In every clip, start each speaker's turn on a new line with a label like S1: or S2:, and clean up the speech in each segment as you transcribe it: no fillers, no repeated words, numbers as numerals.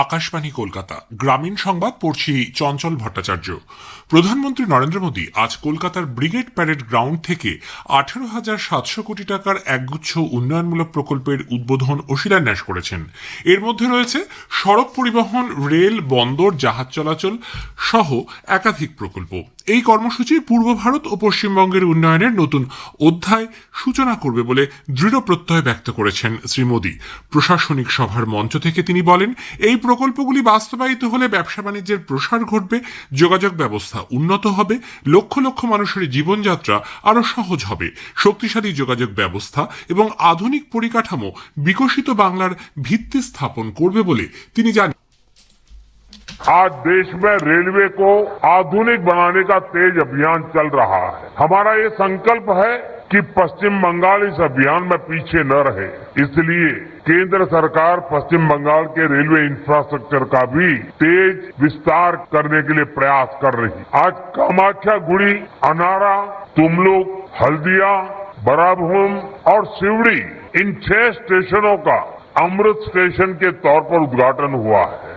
S1: আকাশবাণী কলকাতা গ্রামীণ সংবাদ পড়ছি চঞ্চল ভট্টাচার্য। প্রধানমন্ত্রী নরেন্দ্র মোদী আজ কলকাতার ব্রিগেড প্যারেড গ্রাউন্ড থেকে 18,700 কোটি টাকার একগুচ্ছ উন্নয়নমূলক প্রকল্পের উদ্বোধন ও শিলান্যাস করেছেন। এর মধ্যে রয়েছে সড়ক পরিবহন, রেল, বন্দর, জাহাজ চলাচল সহ একাধিক প্রকল্প। এই কর্মসূচি পূর্ব ভারত ও পশ্চিমবঙ্গের উন্নয়নের নতুন অধ্যায় সূচনা করবে বলে দৃঢ় প্রত্যয় ব্যক্ত করেছেন শ্রী মোদী। প্রশাসনিক সভার মঞ্চ থেকে তিনি বলেন, এই প্রকল্পগুলি বাস্তবায়িত হলে ব্যবসা বাণিজ্যের প্রসার ঘটবে, যোগাযোগ ব্যবস্থা উন্নত হবে, লক্ষ লক্ষ মানুষের জীবনযাত্রা আরও সহজ হবে, শক্তিশালী যোগাযোগ ব্যবস্থা এবং আধুনিক পরিকাঠামো বিকশিত বাংলার ভিত্তি স্থাপন করবে বলে তিনি জানান।
S2: आज देश में रेलवे को आधुनिक बनाने का तेज अभियान चल रहा है। हमारा ये संकल्प है कि पश्चिम बंगाल इस अभियान में पीछे न रहे, इसलिए केंद्र सरकार पश्चिम बंगाल के रेलवे इंफ्रास्ट्रक्चर का भी तेज विस्तार करने के लिए प्रयास कर रही है। आज कामाख्या गुड़ी, अनारा, तुमलुक, हल्दिया, बराभूम और सिवड़ी इन 6 स्टेशनों का अमृत स्टेशन के तौर पर उद्घाटन हुआ है।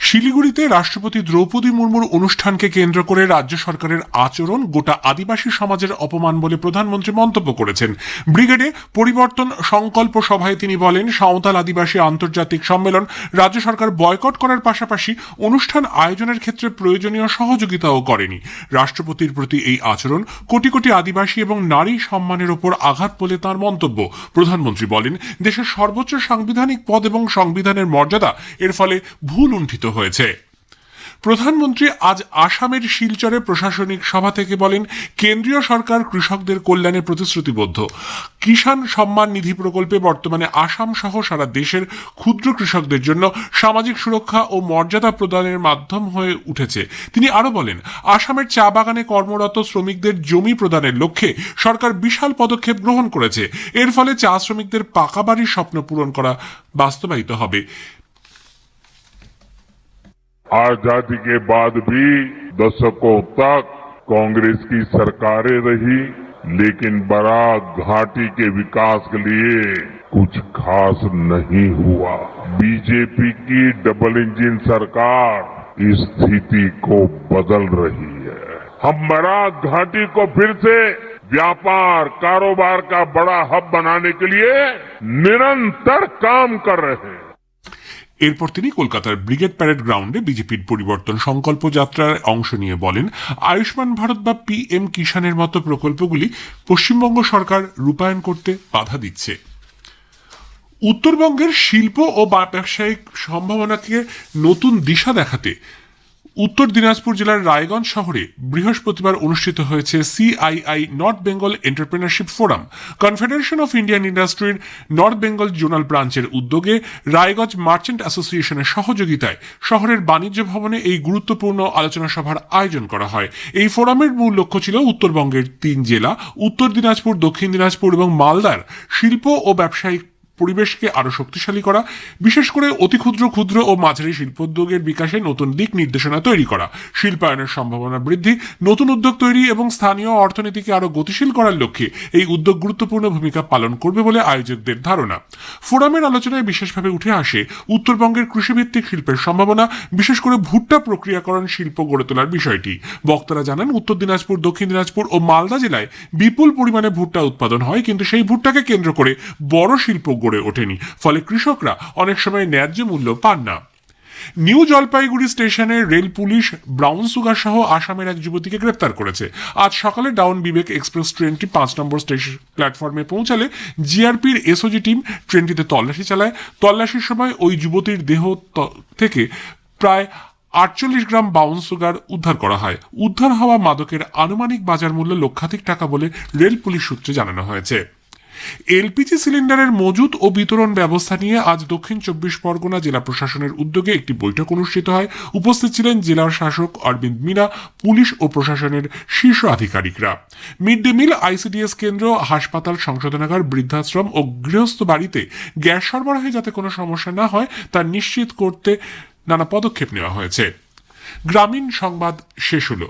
S1: শিলিগুড়িতে রাষ্ট্রপতি দ্রৌপদী মুর্মুর অনুষ্ঠানকে কেন্দ্র করে রাজ্য সরকারের আচরণ গোটা আদিবাসী সমাজের অপমান বলে প্রধানমন্ত্রী মন্তব্য করেছেন। ব্রিগেডে পরিবর্তন সংকল্প সভায় তিনি বলেন, সাঁওতাল আদিবাসী আন্তর্জাতিক সম্মেলন রাজ্য সরকার বয়কট করার পাশাপাশি অনুষ্ঠান আয়োজনের ক্ষেত্রে প্রয়োজনীয় সহযোগিতাও করেনি। রাষ্ট্রপতির প্রতি এই আচরণ কোটি কোটি আদিবাসী এবং নারী সম্মানের ওপর আঘাত বলে তাঁর মন্তব্য। প্রধানমন্ত্রী বলেন, দেশের সর্বোচ্চ সাংবিধানিক পদ এবং সংবিধানের মর্যাদা এর ফলে ভুল লুণ্ঠিত হয়েছে। প্রধানমন্ত্রী আজ আসামের শিলচরে প্রশাসনিক সভা থেকে বলেন, কেন্দ্রীয় সরকার কৃষকদের কল্যাণে প্রতিশ্রুতিবদ্ধ। কিষাণ সম্মান নিধি প্রকল্পে বর্তমানে আসাম সহ সারা দেশের ক্ষুদ্র কৃষকদের জন্য সামাজিক সুরক্ষা ও মর্যাদা প্রদানের মাধ্যম হয়ে উঠেছে। তিনি আরো বলেন, আসামের চা বাগানে কর্মরত শ্রমিকদের জমি প্রদানের লক্ষ্যে সরকার বিশাল পদক্ষেপ গ্রহণ করেছে। এর ফলে চা শ্রমিকদের পাকা বাড়ির স্বপ্ন পূরণ করা বাস্তবায়িত হবে।
S2: आजादी के बाद भी दशकों तक कांग्रेस की सरकारें रही, लेकिन बराक घाटी के विकास के लिए कुछ खास नहीं हुआ। बीजेपी की डबल इंजन सरकार इस स्थिति को बदल रही है। हम बराक घाटी को फिर से व्यापार कारोबार का बड़ा हब बनाने के लिए निरंतर काम कर रहे हैं।
S1: এরপর তিনি কলকাতার ব্রিগেড প্যারেড গ্রাউন্ডে বিজেপির পরিবর্তন সংকল্প যাত্রার অংশ নিয়ে বলেন, আয়ুষ্মান ভারত বা PM কিষাণের মতো প্রকল্পগুলি পশ্চিমবঙ্গ সরকার রূপায়ণ করতে বাধা দিচ্ছে। উত্তরবঙ্গের শিল্প ও ব্যবসায়িক সম্ভাবনাকে নতুন দিশা দেখাতে উত্তর দিনাজপুর জেলার রায়গঞ্জ শহরে বৃহস্পতিবার অনুষ্ঠিত হয়েছে CII north Bengal entrepreneurship forum. Confederation of Indian ইন্ডাস্ট্রির নর্থ বেঙ্গল জোনাল ব্রাঞ্চের উদ্যোগে রায়গঞ্জ মার্চেন্ট অ্যাসোসিয়েশনের সহযোগিতায় শহরের বাণিজ্য ভবনে এই গুরুত্বপূর্ণ আলোচনা সভার আয়োজন করা হয়। এই ফোরামের মূল লক্ষ্য ছিল উত্তরবঙ্গের 3 জেলা উত্তর দিনাজপুর, দক্ষিণ দিনাজপুর এবং মালদার শিল্প ও ব্যবসায়িক পরিবেশকে আরো শক্তিশালী করা, বিশেষ করে অতি ক্ষুদ্র, ক্ষুদ্র ও মাঝারি শিল্পোদ্যোগের বিকাশে নতুন দিক নির্দেশনা তৈরি করা, শিল্পায়নের সম্ভাবনা বৃদ্ধি, নতুন উদ্যোগ তৈরি এবং স্থানীয় অর্থনীতিকে আরো গতিশীল করার লক্ষ্যে এই উদ্যোগ গুরুত্বপূর্ণ ভূমিকা পালন করবে বলে আয়োজকদের ধারণা। ফোরামের আলোচনায় বিশেষভাবে উঠে আসে উত্তরবঙ্গের কৃষিভিত্তিক শিল্পের সম্ভাবনা, বিশেষ করে ভুট্টা প্রক্রিয়াকরণ শিল্প গড়ে তোলার বিষয়টি। বক্তারা জানান, উত্তর দিনাজপুর, দক্ষিণ দিনাজপুর ও মালদা জেলায় বিপুল পরিমাণে ভুট্টা উৎপাদন হয়, কিন্তু সেই ভুট্টাকে কেন্দ্র করে বড় শিল্প গড়ে ওঠেনি, ফলে কৃষকরা অনেক সময় ন্যায্য মূল্য পান না। নিউ জলপাইগুড়ি স্টেশনে রেল পুলিশ ব্রাউন সুগার সহ আসামের এক যুবতীকে গ্রেপ্তার করেছে। আজ সকালে ডাউন বিবেক এক্সপ্রেস ট্রেনটি 5 নম্বর স্টেশন প্ল্যাটফর্মে পৌঁছালে জিআরপির এসওজি টিম ট্রেনটিতে তল্লাশি চালায়। তল্লাশির সময় ওই যুবতীর দেহ থেকে প্রায় 48 গ্রাম ব্রাউন সুগার উদ্ধার করা হয়। উদ্ধার হওয়া মাদকের আনুমানিক বাজার মূল্য লক্ষাধিক টাকা বলে রেল পুলিশ সূত্রে জানানো হয়েছে। এলপিজি সিলিন্ডারের মজুত ও বিতরণ ব্যবস্থা নিয়ে আজ দক্ষিণ 24 পরগনা জেলা প্রশাসনের উদ্যোগে একটি বৈঠক অনুষ্ঠিত হয়। উপস্থিত ছিলেন জেলার শাসক অরবিন্দ মিনা, পুলিশ ও প্রশাসনের শীর্ষ আধিকারিকরা। মিড ডে মিল, ICDS কেন্দ্র, হাসপাতাল, সংশোধনাগার, বৃদ্ধাশ্রম ও গৃহস্থ বাড়িতে গ্যাস সরবরাহে যাতে কোনো সমস্যা না হয় তা নিশ্চিত করতে নানা পদক্ষেপ নেওয়া হয়েছে। গ্রামীণ সংবাদ শেষ হলো।